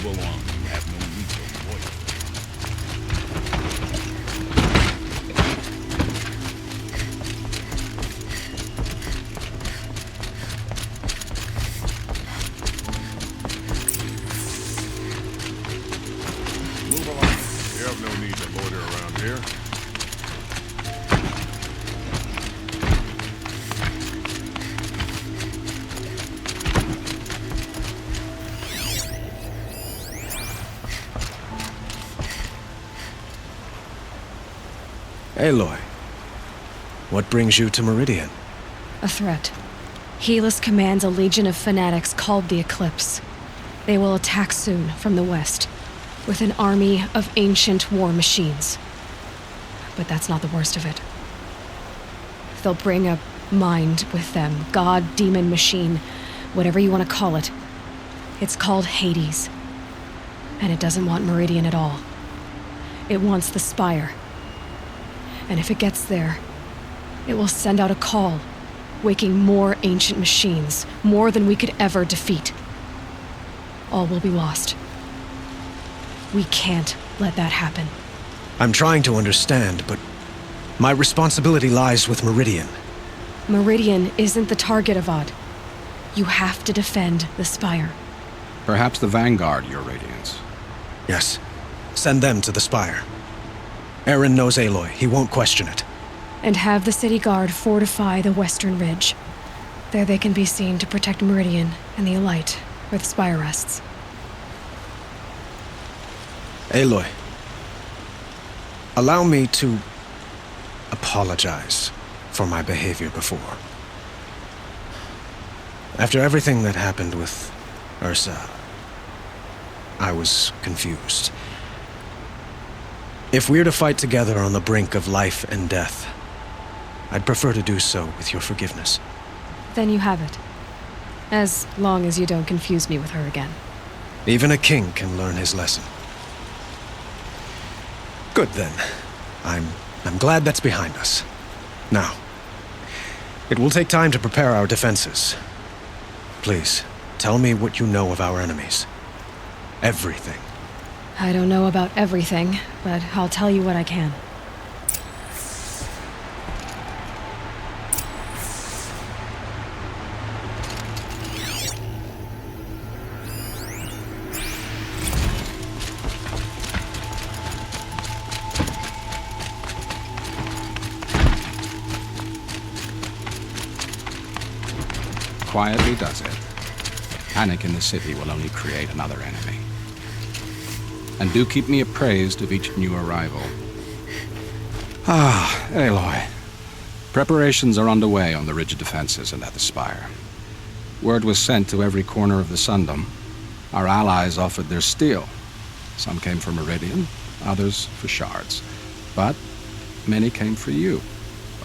Move along. You have no need to avoid it. Move along. You have no need to loiter around here. Aloy, what brings you to Meridian? A threat. Helis commands a legion of fanatics called the Eclipse. They will attack soon from the west, with an army of ancient war machines. But that's not the worst of it. They'll bring a mind with them, god, demon, machine, whatever you want to call it. It's called Hades. And it doesn't want Meridian at all. It wants the Spire. And if it gets there, it will send out a call, waking more ancient machines, more than we could ever defeat. All will be lost. We can't let that happen. I'm trying to understand, but my responsibility lies with Meridian. Meridian isn't the target, Avad. You have to defend the Spire. Perhaps the Vanguard, Your Radiance. Yes, send them to the Spire. Aaron knows Aloy. He won't question it. And have the city guard fortify the western ridge. There they can be seen to protect Meridian and the Elite, where the Spire rests. Aloy, allow me to apologize for my behavior before. After everything that happened with Ursa, I was confused. If we're to fight together on the brink of life and death, I'd prefer to do so with your forgiveness. Then you have it. As long as you don't confuse me with her again. Even a king can learn his lesson. Good then. I'm glad that's behind us. Now, it will take time to prepare our defenses. Please, tell me what you know of our enemies. Everything. I don't know about everything, but I'll tell you what I can. Quietly does it. Panic in the city will only create another enemy. And do keep me appraised of each new arrival. Ah, Aloy. Preparations are underway on the ridge defenses and at the Spire. Word was sent to every corner of the Sundom. Our allies offered their steel. Some came for Meridian, others for shards. But many came for you,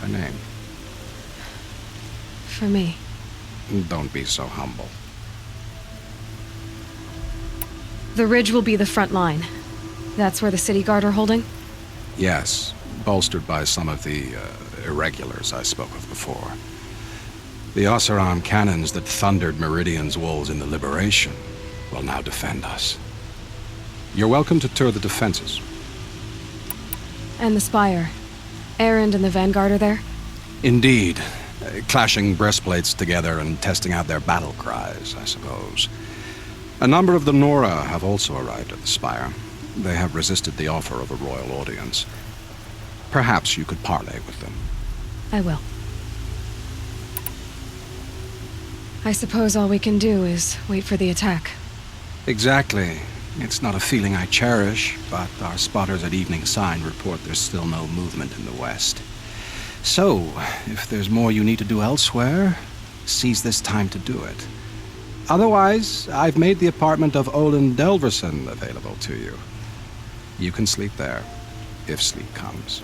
by name. For me. Don't be so humble. The ridge will be the front line. That's where the city guard are holding? Yes, bolstered by some of the irregulars I spoke of before. The Oseram cannons that thundered Meridian's walls in the Liberation will now defend us. You're welcome to tour the defenses. And the Spire. Erend and the Vanguard are there? Indeed. Clashing breastplates together and testing out their battle cries, I suppose. A number of the Nora have also arrived at the Spire. They have resisted the offer of a royal audience. Perhaps you could parley with them. I will. I suppose all we can do is wait for the attack. Exactly. It's not a feeling I cherish, but our spotters at Evening Sign report there's still no movement in the west. So, if there's more you need to do elsewhere, seize this time to do it. Otherwise, I've made the apartment of Olin Delverson available to you. You can sleep there, if sleep comes.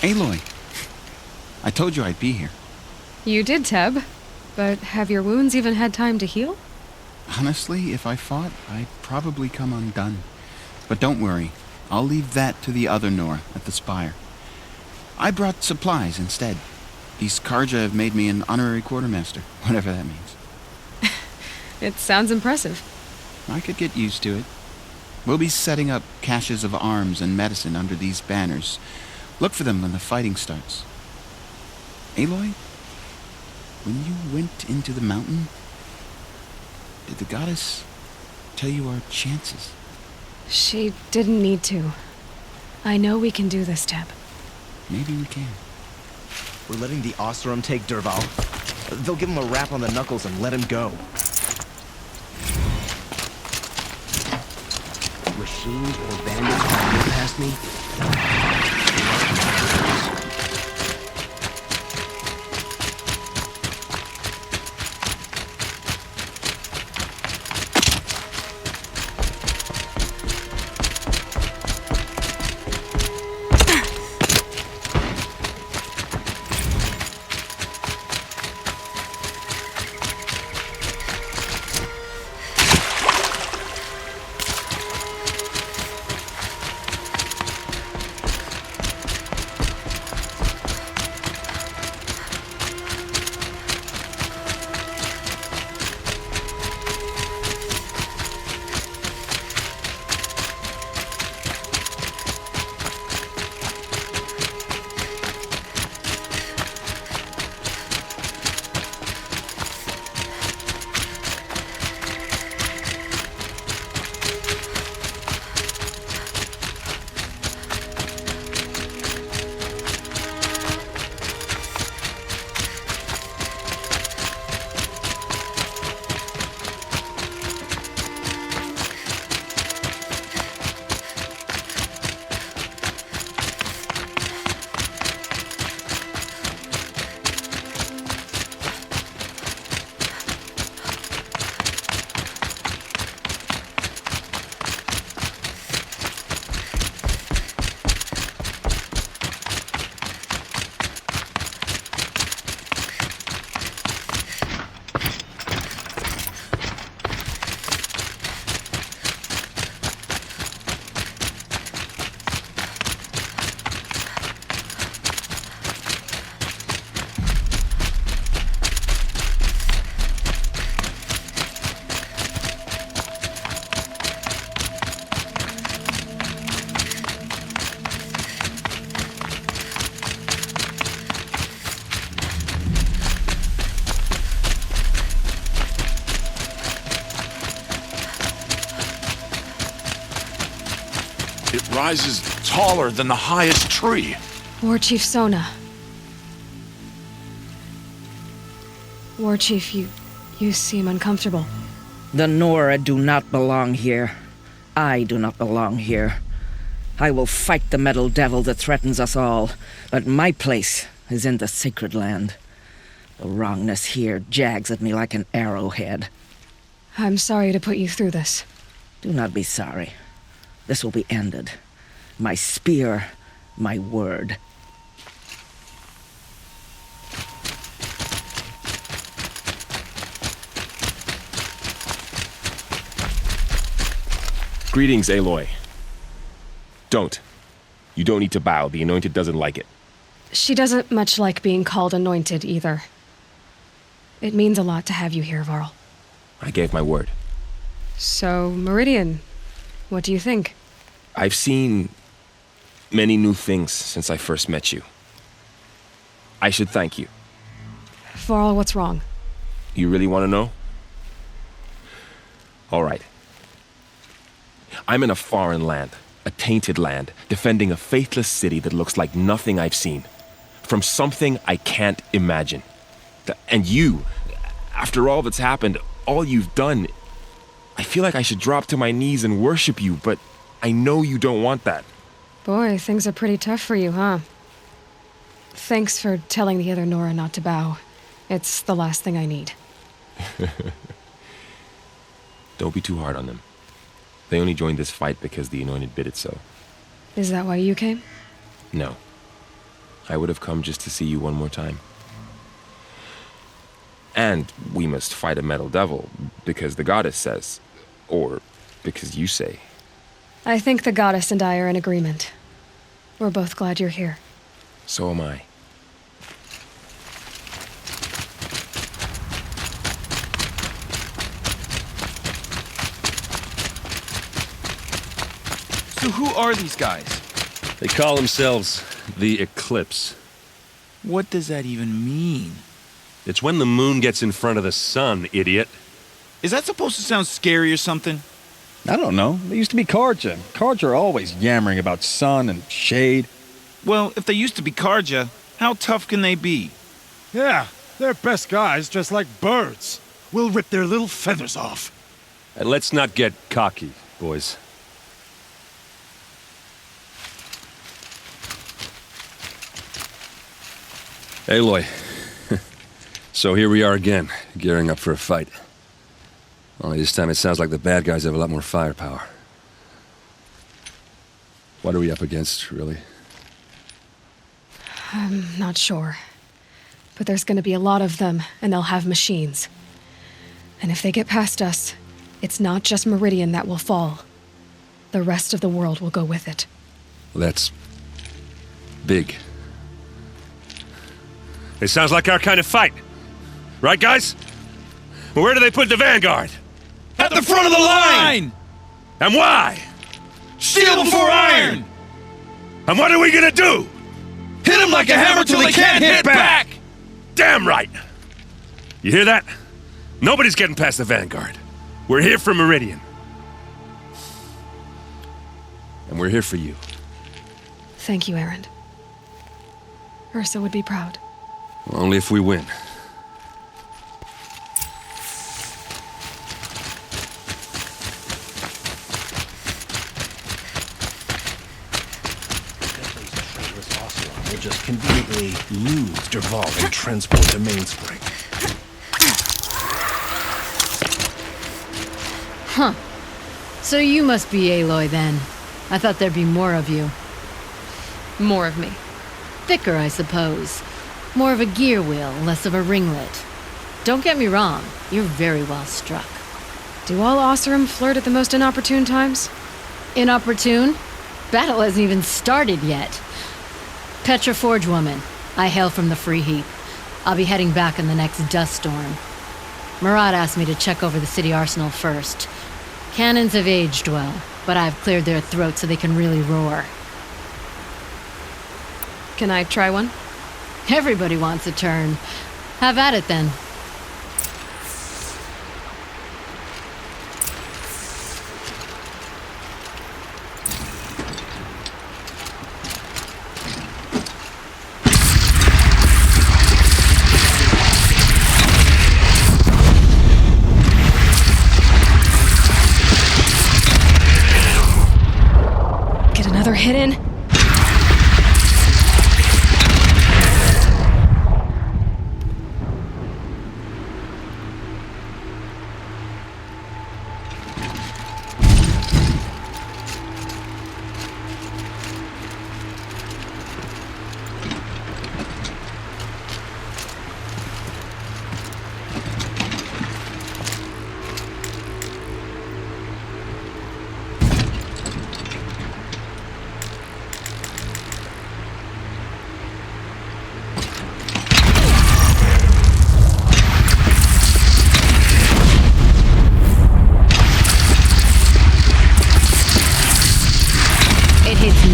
Aloy, I told you I'd be here. You did, Teb. But have your wounds even had time to heal? Honestly, if I fought, I'd probably come undone. But don't worry, I'll leave that to the other Nora at the Spire. I brought supplies instead. These Karja have made me an honorary quartermaster, whatever that means. It sounds impressive. I could get used to it. We'll be setting up caches of arms and medicine under these banners. Look for them when the fighting starts. Aloy, when you went into the mountain, did the goddess tell you our chances? She didn't need to. I know we can do this, Teb. Maybe we can. We're letting the Oseram take Derval. They'll give him a rap on the knuckles and let him go. Machines or bandits flying past me? It rises taller than the highest tree. War Chief Sona. War Chief, you seem uncomfortable. The Nora do not belong here. I do not belong here. I will fight the metal devil that threatens us all, but my place is in the sacred land. The wrongness here jags at me like an arrowhead. I'm sorry to put you through this. Do not be sorry. This will be ended. My spear, my word. Greetings, Aloy. Don't. You don't need to bow. The Anointed doesn't like it. She doesn't much like being called anointed either. It means a lot to have you here, Varl. I gave my word. So, Meridian, what do you think? I've seen many new things since I first met you. I should thank you. Varl, what's wrong? You really want to know? All right. I'm in a foreign land, a tainted land, defending a faithless city that looks like nothing I've seen. From something I can't imagine. And you, after all that's happened, all you've done, I feel like I should drop to my knees and worship you, but I know you don't want that. Boy, things are pretty tough for you, huh? Thanks for telling the other Nora not to bow. It's the last thing I need. Don't be too hard on them. They only joined this fight because the Anointed bid it so. Is that why you came? No. I would have come just to see you one more time. And we must fight a metal devil, because the goddess says. Or because you say. I think the goddess and I are in agreement. We're both glad you're here. So am I. So who are these guys? They call themselves the Eclipse. What does that even mean? It's when the moon gets in front of the sun, idiot. Is that supposed to sound scary or something? I don't know. They used to be Karja. Karja are always yammering about sun and shade. Well, if they used to be Karja, how tough can they be? Yeah, they're best guys dressed like birds. We'll rip their little feathers off. And let's not get cocky, boys. Aloy. So here we are again, gearing up for a fight. Only this time it sounds like the bad guys have a lot more firepower. What are we up against, really? I'm not sure. But there's gonna be a lot of them, and they'll have machines. And if they get past us, it's not just Meridian that will fall. The rest of the world will go with it. That's big. It sounds like our kind of fight. Right, guys? Where do they put the Vanguard? At the front of the line! And why? Steel before iron! And what are we gonna do? Hit them like a hammer till they can't hit back! Damn right! You hear that? Nobody's getting past the Vanguard. We're here for Meridian. And we're here for you. Thank you, Erend. Ursa would be proud. Only if we win. We'll just conveniently lose Dervahl and transport to Mainspring. Huh. So you must be Aloy then. I thought there'd be more of you. More of me. Thicker, I suppose. More of a gear wheel, less of a ringlet. Don't get me wrong, you're very well struck. Do all Oseram flirt at the most inopportune times? Inopportune? Battle hasn't even started yet. Petra Forge woman. I hail from the Free Heap. I'll be heading back in the next dust storm. Murad asked me to check over the city arsenal first. Cannons have aged well, but I've cleared their throats so they can really roar. Can I try one? Everybody wants a turn. Have at it then. Get another hit in?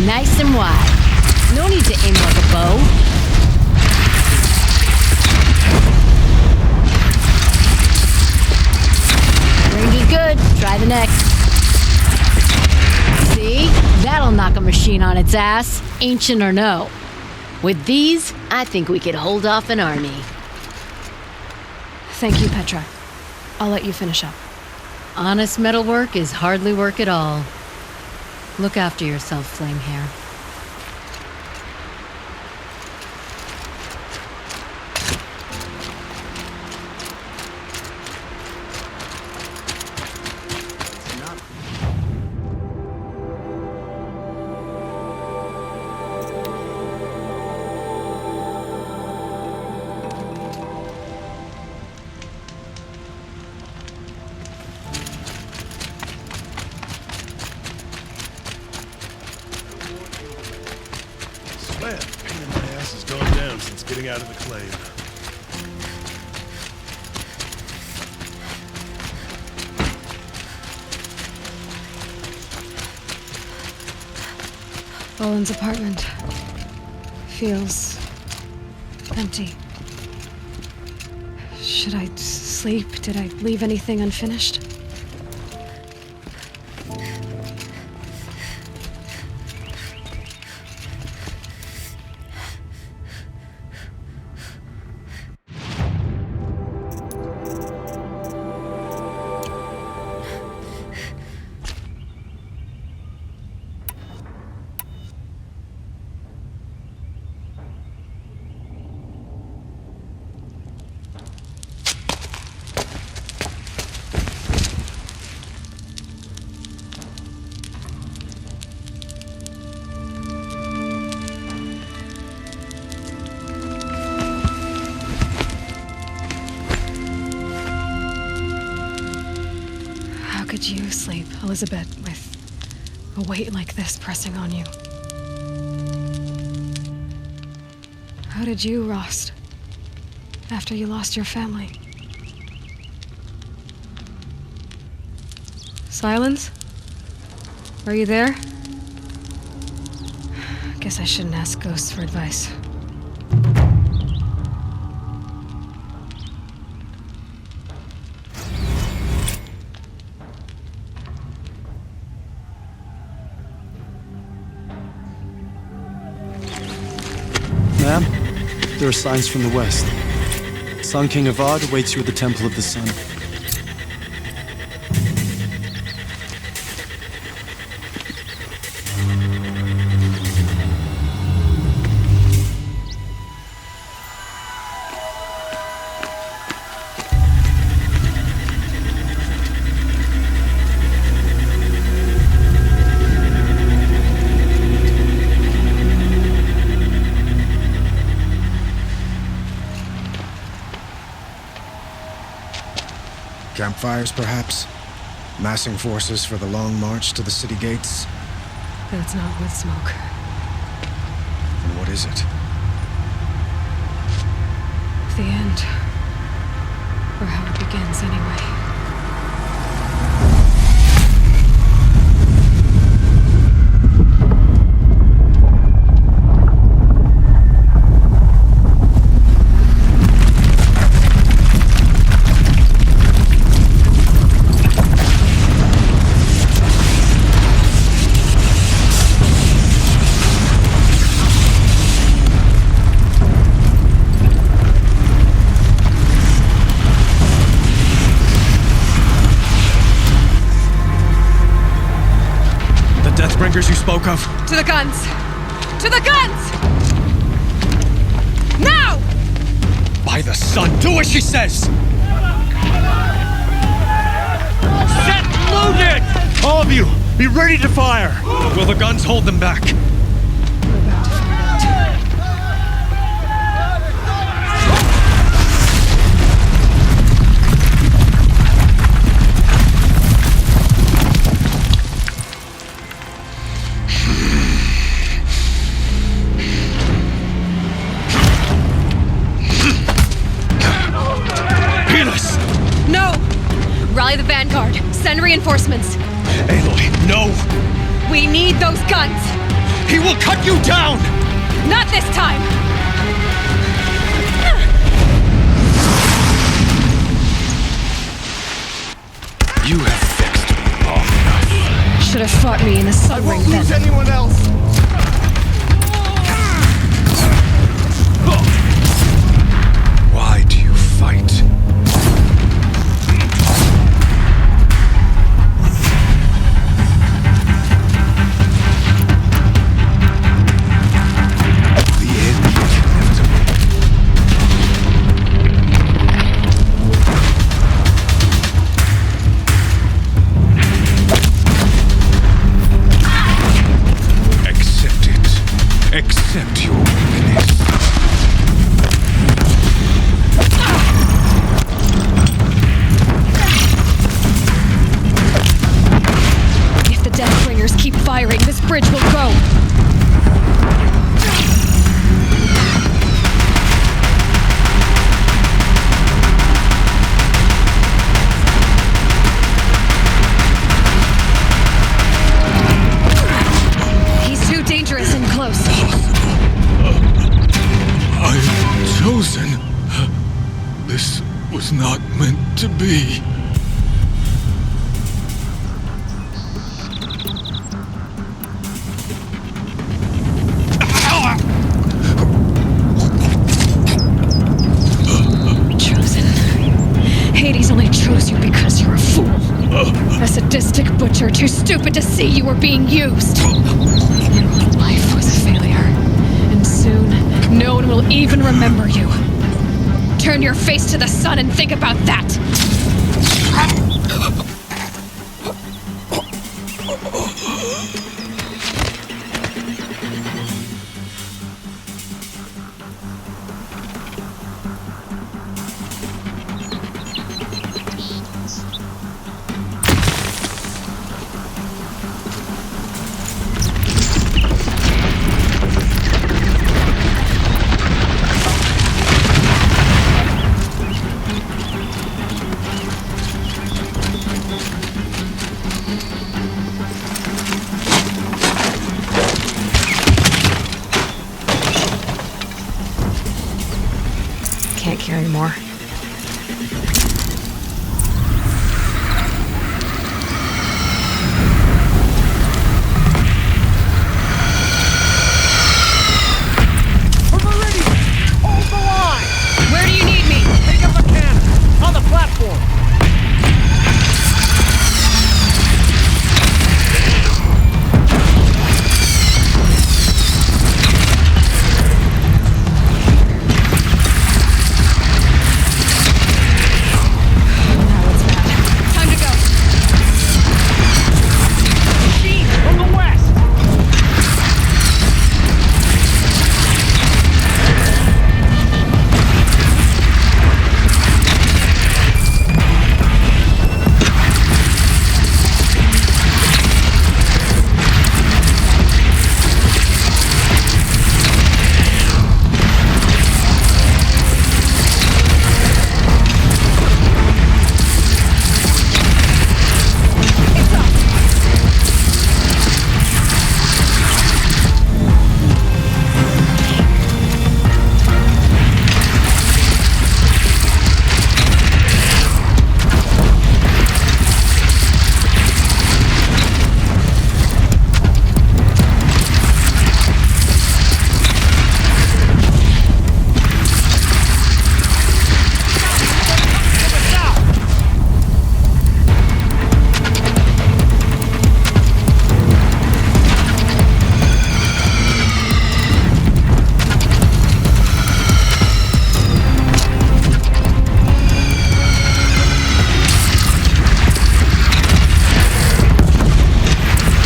Nice and wide. No need to aim like a bow. Range is good. Try the next. See? That'll knock a machine on its ass, ancient or no. With these, I think we could hold off an army. Thank you, Petra. I'll let you finish up. Honest metalwork is hardly work at all. Look after yourself, Flamehair. coming out of the clave. Owen's apartment feels empty. Should I sleep? Did I leave anything unfinished? How could you sleep, Elizabeth, with a weight like this pressing on you? How did you, Rost, after you lost your family? Silence? Are you there? Guess I shouldn't ask ghosts for advice. Ma'am, there are signs from the west. Sun King Avad awaits you at the Temple of the Sun. Campfires, perhaps? Massing forces for the long march to the city gates? That's not with smoke. And what is it? The end. Or how it begins, anyway. You spoke of? To the guns! To the guns! Now! By the sun, do as she says! Set loaded! All of you, be ready to fire! Will the guns hold them back? We're about to find out. Rally the vanguard. Send reinforcements. Aloy, no! We need those guns! He will cut you down! Not this time! You have fixed me long enough. Should have fought me in the sun ring then. Lose anyone else! Why do you fight? Accept your weakness. If the Deathbringers keep firing, this bridge will go. A sadistic butcher too stupid to see you were being used. Your life was a failure. And soon, no one will even remember you. Turn your face to the sun and think about that! Can't carry more. Where do you need me? Take up the cannon! On the platform! Time to go. Machine from the west!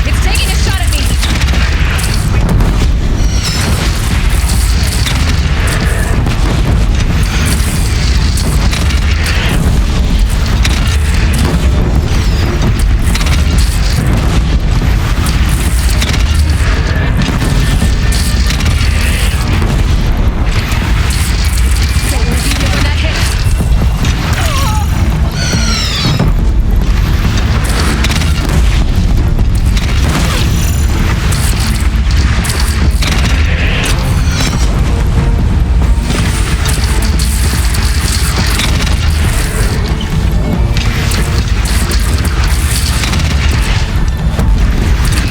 It's taking a shot at me. Don't want to be there when that hits.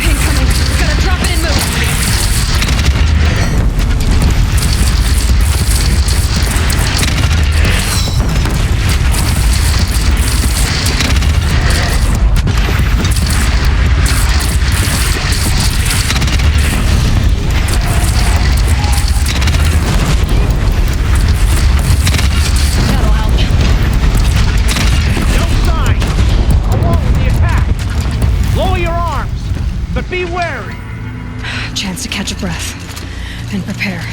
Incoming. Gotta drop it and move. That'll help. No sign! Along with the attack! Lower your arms! But be wary! Chance to catch a breath and prepare.